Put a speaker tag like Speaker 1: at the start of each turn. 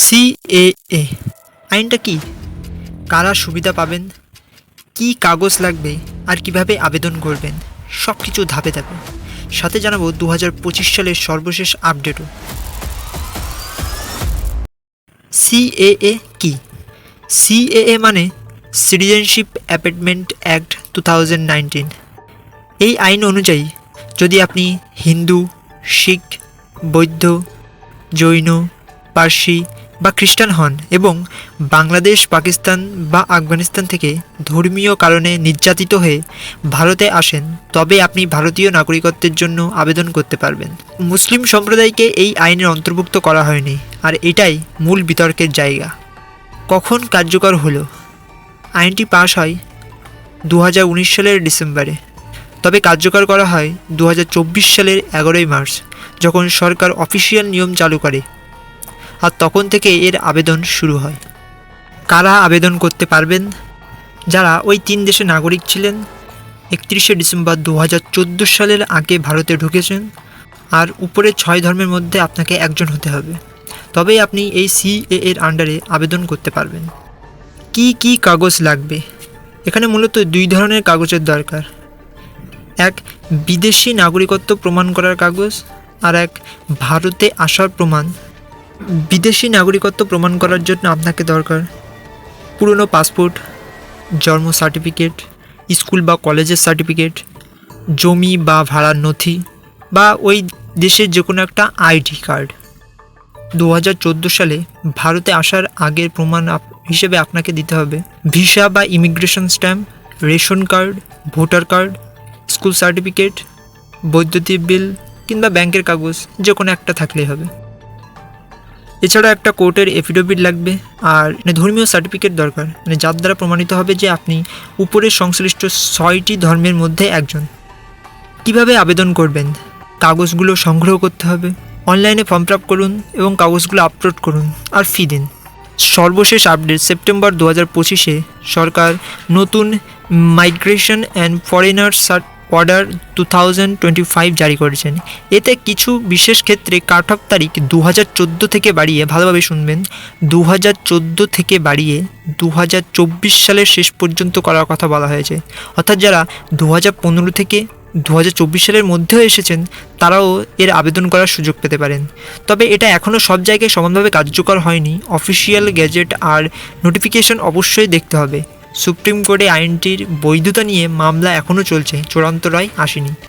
Speaker 1: CAA আইনটা কি, কারা সুবিধা পাবেন, কি কাগজ লাগবে আর কিভাবে আবেদন করবেন, সব কিছু ধাপে ধাপে সাথে জানাবো 2025 সালের সর্বশেষ আপডেটও। সিএএ কি? সিএএ মানে সিটিজেনশিপ অ্যামেন্ডমেন্ট অ্যাক্ট 2019। এই আইন অনুযায়ী যদি আপনি হিন্দু, শিখ, বৌদ্ধ, জৈন, পার্সি বা খ্রিস্টান হন এবং বাংলাদেশ, পাকিস্তান বা আফগানিস্তান থেকে ধর্মীয় কারণে নির্যাতিত হয়ে ভারতে আসেন, তবে আপনি ভারতীয় নাগরিকত্বের জন্য আবেদন করতে পারবেন। মুসলিম সম্প্রদায়কে এই আইনের অন্তর্ভুক্ত করা হয়নি, আর এটাই মূল বিতর্কের জায়গা। কখন কার্যকর হলো? আইনটি পাশ হয় 2019 সালের ডিসেম্বরে, তবে কার্যকর করা হয় 2024 সালের 11ই মার্চ, যখন সরকার অফিসিয়াল নিয়ম চালু করে, আর তখন থেকে এর আবেদন শুরু হয়। কারা আবেদন করতে পারবেন? যারা ওই 3 দেশের নাগরিক ছিলেন, 31শে ডিসেম্বর 2014 সালের আগে ভারতে ঢুকেছেন, আর উপরে 6 ধর্মের মধ্যে আপনাকে একজন হতে হবে, তবেই আপনি এই সিএএ এর আন্ডারে আবেদন করতে পারবেন। কি কি কাগজ লাগবে? এখানে মূলত 2 ধরনের কাগজের দরকার। এক, বিদেশি নাগরিকত্ব প্রমাণ করার কাগজ, আর এক, ভারতে আসার প্রমাণ। বিদেশি নাগরিকত্ব প্রমাণ করার জন্য আপনাকে দরকার পুরনো পাসপোর্ট, জন্ম সার্টিফিকেট, স্কুল বা কলেজের সার্টিফিকেট, জমি বা ভাড়ার নথি, বা ওই দেশের যে কোনো একটা আইডি কার্ড। 2014 সালে ভারতে আসার আগের প্রমাণ হিসেবে আপনাকে দিতে হবে ভিসা বা immigration stamp, ration card, voter card, school certificate, বৈদ্যুতিক বিল কিংবা ব্যাংকের কাগজ, যে কোনো একটা থাকলেই হবে। এছাড়া একটা কোর্টের এফিডেভিট লাগবে, আর ধর্মীয় সার্টিফিকেট দরকার, যার দ্বারা প্রমাণিত হবে যে আপনি উপরের সংশ্লিষ্ট 6টি ধর্মের মধ্যে একজন। কিভাবে আবেদন করবেন? কাগজগুলো সংগ্রহ করতে হবে, অনলাইনে ফর্ম ফিল আপ করুন এবং কাগজগুলো আপলোড করুন আর ফি দিন। সর্বশেষ আপডেট সেপ্টেম্বর 2025-এ সরকার নতুন মাইগ্রেশন অ্যান্ড ফরেনার্স অর্ডার 2025 জারি করেছেন। এতে কিছু বিশেষ ক্ষেত্রে কাট অফ তারিখ 2014 থেকে বাড়িয়ে, ভালোভাবে শুনবেন, 2014 থেকে বাড়িয়ে 2024 সালের শেষ পর্যন্ত করার কথা বলা হয়েছে। অর্থাৎ যারা 2015 থেকে 2024 সালের মধ্যেও এসেছেন, তারাও এর আবেদন করার সুযোগ পেতে পারেন। তবে এটা এখনও সব জায়গায় সমানভাবে কার্যকর হয়নি। অফিসিয়াল গ্যাজেট আর নোটিফিকেশন অবশ্যই দেখতে হবে। সুপ্রিম কোর্টে আইনটির বৈধতা নিয়ে মামলা এখনও চলছে, চূড়ান্ত রায় আসেনি।